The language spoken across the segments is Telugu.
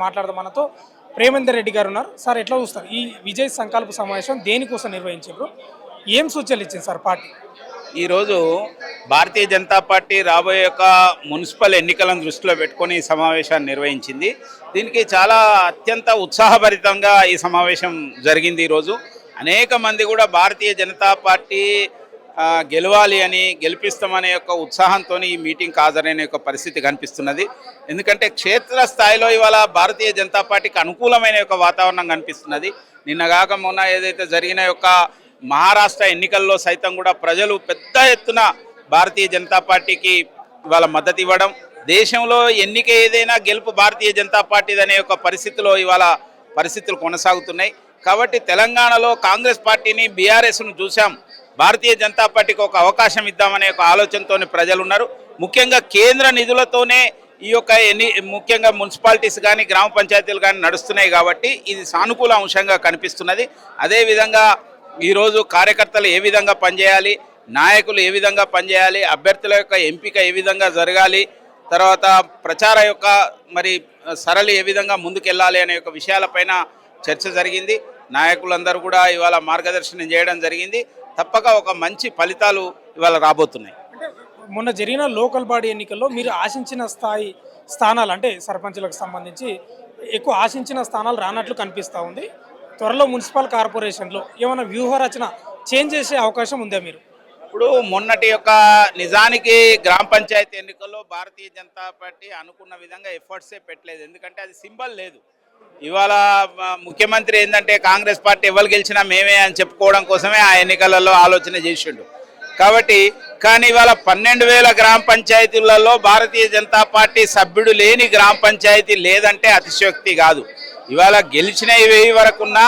మాట్లాడదాం మనతో ప్రేమేందర్ రెడ్డి గారు ఉన్నారు. సార్ ఎట్లా చూస్తారు ఈ విజయ్ సంకల్ప సమావేశం దేనికోసం నిర్వహించారు? ఏం సూచనలు ఇచ్చింది సార్ పార్టీ? ఈరోజు భారతీయ జనతా పార్టీ రాబోయే మున్సిపల్ ఎన్నికలను దృష్టిలో పెట్టుకొని ఈ సమావేశాన్ని నిర్వహించింది. దీనికి చాలా అత్యంత ఉత్సాహభరితంగా ఈ సమావేశం జరిగింది. ఈరోజు అనేక మంది కూడా భారతీయ జనతా పార్టీ గెలవాలి అని గెలిపిస్తామనే ఉత్సాహంతో ఈ మీటింగ్కి హాజరైన పరిస్థితి కనిపిస్తున్నది. ఎందుకంటే క్షేత్రస్థాయిలో ఇవాళ భారతీయ జనతా పార్టీకి అనుకూలమైన వాతావరణం కనిపిస్తున్నది. నిన్నగాక మొన్న ఏదైతే జరిగిన మహారాష్ట్ర ఎన్నికల్లో సైతం కూడా ప్రజలు పెద్ద ఎత్తున భారతీయ జనతా పార్టీకి ఇవాళ మద్దతు ఇవ్వడం, దేశంలో ఎన్నిక ఏదైనా గెలుపు భారతీయ జనతా పార్టీది అనే పరిస్థితిలో ఇవాళ పరిస్థితులు కొనసాగుతున్నాయి. కాబట్టి తెలంగాణలో కాంగ్రెస్ పార్టీని బీఆర్ఎస్ను చూసాం, భారతీయ జనతా పార్టీకి ఒక అవకాశం ఇద్దామనే ఆలోచనతో ప్రజలు ఉన్నారు. ముఖ్యంగా కేంద్ర నిధులతోనే ఈ ముఖ్యంగా మున్సిపాలిటీస్ కానీ గ్రామ పంచాయతీలు కానీ నడుస్తున్నాయి. కాబట్టి ఇది సానుకూల అంశంగా కనిపిస్తున్నది. అదేవిధంగా ఈరోజు కార్యకర్తలు ఏ విధంగా పనిచేయాలి, నాయకులు ఏ విధంగా పనిచేయాలి, అభ్యర్థుల ఎంపిక ఏ విధంగా జరగాలి, తర్వాత ప్రచార మరి సరళి ఏ విధంగా ముందుకెళ్ళాలి అనే విషయాలపైన చర్చ జరిగింది. నాయకులందరూ కూడా ఇవాళ మార్గదర్శనం చేయడం జరిగింది. తప్పక మంచి ఫలితాలు ఇవాళ రాబోతున్నాయి. అంటే మొన్న జరిగిన లోకల్ బాడీ ఎన్నికల్లో మీరు ఆశించిన స్థానాలు అంటే సర్పంచులకు సంబంధించి ఎక్కువ ఆశించిన స్థానాలు రానట్లు కనిపిస్తూ ఉంది. త్వరలో మున్సిపల్ కార్పొరేషన్లో ఏమైనా వ్యూహరచన చేంజ్ చేసే అవకాశం ఉందా? మీరు ఇప్పుడు మొన్నటి నిజానికి గ్రామ పంచాయతీ ఎన్నికల్లో భారతీయ జనతా పార్టీ అనుకున్న విధంగా ఎఫర్ట్సే పెట్టలేదు. ఎందుకంటే అది సింబల్ లేదు. ఇవాళ ముఖ్యమంత్రి ఏంటంటే కాంగ్రెస్ పార్టీ ఎవరు గెలిచినా మేమే అని చెప్పుకోవడం కోసమే ఆ ఎన్నికలలో ఆలోచన చేసిండు. కాబట్టి కానీ ఇవాళ 12,000 గ్రామ పంచాయతీలలో భారతీయ జనతా పార్టీ సభ్యుడు లేని గ్రామ పంచాయతీ లేదంటే అతిశయోక్తి కాదు. ఇవాళ గెలిచినవి 1000 వరకున్నా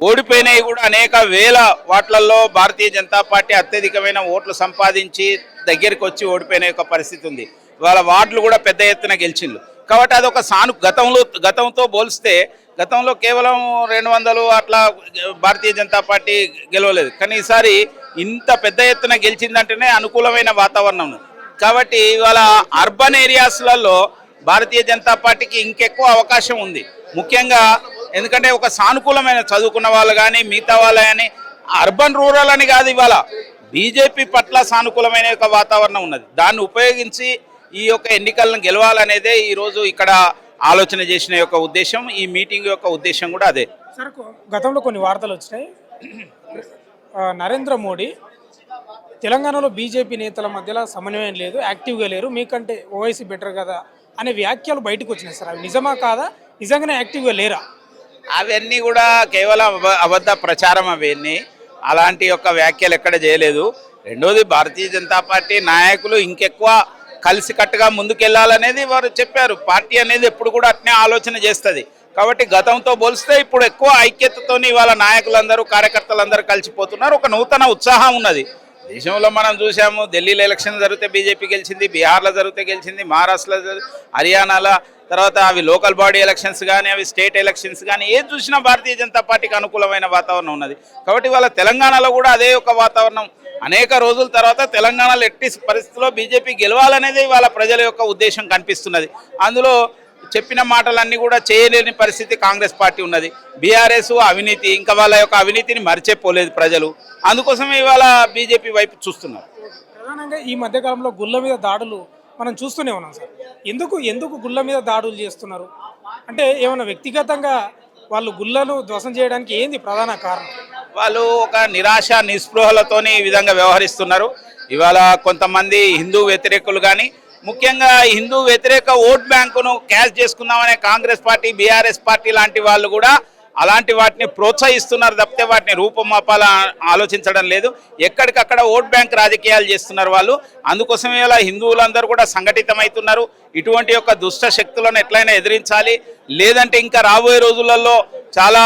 ఓడిపోయినవి కూడా అనేక వేల వాట్లలో భారతీయ జనతా పార్టీ అత్యధికమైన ఓట్లు సంపాదించి దగ్గరికి వచ్చి ఓడిపోయిన పరిస్థితి ఉంది. ఇవాళ వార్డులు కూడా పెద్ద ఎత్తున గెలిచిండ్రు. కాబట్టి అదొక గతంతో పోలిస్తే గతంలో కేవలం 200 అట్లా భారతీయ జనతా పార్టీ గెలవలేదు. కానీ ఈసారి ఇంత పెద్ద ఎత్తున గెలిచిందంటేనే అనుకూలమైన వాతావరణం. కాబట్టి ఇవాళ అర్బన్ ఏరియాస్లలో భారతీయ జనతా పార్టీకి ఇంకెక్కువ అవకాశం ఉంది. ముఖ్యంగా ఎందుకంటే సానుకూలమైన చదువుకున్న వాళ్ళు కానీ మిగతా వాళ్ళు కానీ అర్బన్ రూరల్ అని కాదు, ఇవాళ బీజేపీ పట్ల సానుకూలమైన వాతావరణం ఉన్నది. దాన్ని ఉపయోగించి ఈ ఎన్నికలను గెలవాలనేదే ఈరోజు ఇక్కడ ఆలోచన చేసిన ఉద్దేశం. ఈ మీటింగ్ ఉద్దేశం కూడా అదే. సార్ గతంలో కొన్ని వార్తలు వచ్చినాయి, నరేంద్ర మోడీ తెలంగాణలో బీజేపీ నేతల మధ్యలో సమన్వయం లేదు, యాక్టివ్గా లేరు, మీకంటే ఓవైసీ బెటర్ కదా అనే వ్యాఖ్యలు బయటకు వచ్చినాయి. సార్ అవి నిజమా కాదా? నిజంగానే యాక్టివ్గా లేరా? అవన్నీ కూడా కేవలం అబద్ధ ప్రచారం. అవన్నీ అలాంటి వ్యాఖ్యలు ఎక్కడ చేయలేదు. రెండోది భారతీయ జనతా పార్టీ నాయకులు ఇంకెక్కువ కలిసికట్టుగా ముందుకెళ్లాలనేది వారు చెప్పారు. పార్టీ అనేది ఎప్పుడు కూడా అట్నే ఆలోచన చేస్తుంది. కాబట్టి గతంతో పోలిస్తే ఇప్పుడు ఎక్కువ ఐక్యతతోని ఇవాళ నాయకులందరూ కార్యకర్తలందరూ కలిసిపోతున్నారు. ఒక నూతన ఉత్సాహం ఉన్నది. దేశంలో మనం చూసాము, ఢిల్లీలో ఎలక్షన్ జరిగితే బీజేపీ గెలిచింది, బీహార్లో జరిగితే గెలిచింది, మహారాష్ట్రలో, హర్యానాలో, తర్వాత అవి లోకల్ బాడీ ఎలక్షన్స్ కానీ అవి స్టేట్ ఎలక్షన్స్ కానీ ఏది చూసినా భారతీయ జనతా పార్టీకి అనుకూలమైన వాతావరణం ఉన్నది. కాబట్టి వాళ్ళ తెలంగాణలో కూడా అదే వాతావరణం. అనేక రోజుల తర్వాత తెలంగాణలో ఎట్టి పరిస్థితుల్లో బీజేపీ గెలవాలనేది వాళ్ళ ప్రజల ఉద్దేశం కనిపిస్తున్నది. అందులో చెప్పిన మాటలన్నీ కూడా చేయలేని పరిస్థితి కాంగ్రెస్ పార్టీ ఉన్నది. బీఆర్ఎస్ అవినీతి, ఇంకా వాళ్ళ అవినీతిని మరిచిపోలేదు ప్రజలు. అందుకోసమే ఇవాళ బీజేపీ వైపు చూస్తున్నారు. ప్రధానంగా ఈ మధ్యకాలంలో గుళ్ళ మీద దాడులు మనం చూస్తూనే ఉన్నాం సార్. ఎందుకు గుళ్ళ మీద దాడులు చేస్తున్నారు? అంటే ఏమైనా వ్యక్తిగతంగా వాళ్ళు గుళ్ళను ధ్వంసం చేయడానికి ఏంది ప్రధాన కారణం? వాళ్ళు నిరాశ నిస్పృహలతోనే ఈ విధంగా వ్యవహరిస్తున్నారు. ఇవాళ కొంతమంది హిందూ వ్యతిరేకులు కానీ ముఖ్యంగా హిందూ వ్యతిరేక ఓట్ బ్యాంకును క్యాష్ చేసుకుందామనే కాంగ్రెస్ పార్టీ, బీఆర్ఎస్ పార్టీ లాంటి వాళ్ళు కూడా అలాంటి వాటిని ప్రోత్సహిస్తున్నారు తప్పితే వాటిని రూపమాపాల ఆలోచించడం లేదు. ఎక్కడికక్కడ ఓట్ బ్యాంక్ రాజకీయాలు చేస్తున్నారు వాళ్ళు. అందుకోసమే ఇలా హిందువులందరూ కూడా సంఘటితమవుతున్నారు. ఇటువంటి దుష్ట శక్తులను ఎట్లయినా ఎదిరించాలి, లేదంటే ఇంకా రాబోయే రోజులలో చాలా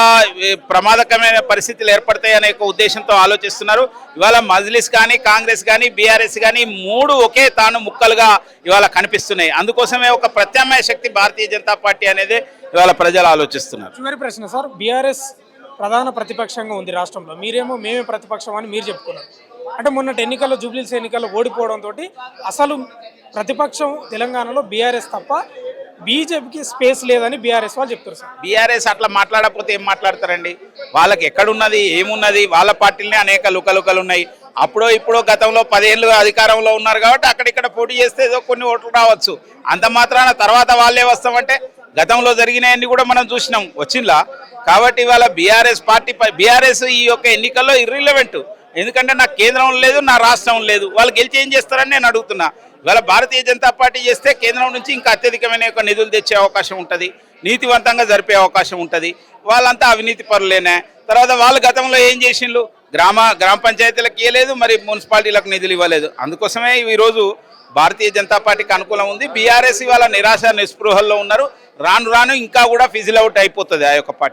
ప్రమాదకరమైన పరిస్థితులు ఏర్పడతాయనే ఉద్దేశంతో ఆలోచిస్తున్నారు. ఇవాళ మజ్లిస్ కానీ కాంగ్రెస్ కానీ బీఆర్ఎస్ కానీ మూడు ఒకే తాను ముక్కలుగా ఇవాళ కనిపిస్తున్నాయి. అందుకోసమే ప్రత్యామ్నాయ శక్తి భారతీయ జనతా పార్టీ అనేది ఇవాళ ప్రజలు ఆలోచిస్తున్నారు. చివరి ప్రశ్న సార్, బీఆర్ఎస్ ప్రధాన ప్రతిపక్షంగా ఉంది రాష్ట్రంలో, మీరేమో మేమే ప్రతిపక్షం అని మీరు చెప్పుకున్నారు. అంటే మొన్నటి ఎన్నికల్లో జూబ్లీహిల్స్ ఎన్నికల్లో ఓడిపోవడంతో అసలు ప్రతిపక్షం తెలంగాణలో బీఆర్ఎస్ తప్ప బీజేపీకి స్పేస్ లేదని బీఆర్ఎస్ వాళ్ళు చెప్తారు సార్. బీఆర్ఎస్ అట్లా మాట్లాడకపోతే ఏం మాట్లాడతారండి? వాళ్ళకి ఎక్కడున్నది ఏమున్నది? వాళ్ళ పార్టీలనే అనేక లుకలుకలు ఉన్నాయి. అప్పుడో ఇప్పుడో గతంలో 10 ఏళ్ళు అధికారంలో ఉన్నారు కాబట్టి అక్కడిక్కడ పోటీ చేస్తే ఏదో కొన్ని ఓట్లు రావచ్చు. అంత మాత్రాన తర్వాత వాళ్ళే వస్తామంటే గతంలో జరిగినాయన్నీ కూడా మనం చూసినాం వచ్చిందా. కాబట్టి ఇవాళ బీఆర్ఎస్ పార్టీ బీఆర్ఎస్ ఈ యొక్క ఎన్నికల్లో ఇర్రిలవెంట్. ఎందుకంటే నాకు కేంద్రం లేదు, నా రాష్ట్రం లేదు. వాళ్ళు గెలిచి ఏం చేస్తారని నేను అడుగుతున్నా. ఇవాళ భారతీయ జనతా పార్టీ చేస్తే కేంద్రం నుంచి ఇంకా అత్యధికమైన యొక్క నిధులు తెచ్చే అవకాశం ఉంటుంది, నీతివంతంగా జరిపే అవకాశం ఉంటుంది. వాళ్ళంతా అవినీతి పరులేనే. తర్వాత వాళ్ళు గతంలో ఏం చేసిండ్రు? గ్రామ పంచాయతీలకు ఇవ్వలేదు, మరి మున్సిపాలిటీలకు నిధులు ఇవ్వలేదు. అందుకోసమే ఈరోజు భారతీయ జనతా పార్టీకి అనుకూలం ఉంది. బీఆర్ఎస్ ఇవాళ నిరాశ నిస్పృహల్లో ఉన్నారు. రాను రాను ఇంకా కూడా ఫిజిల్ అవుట్ అయిపోతుంది ఆ యొక్క పార్టీ.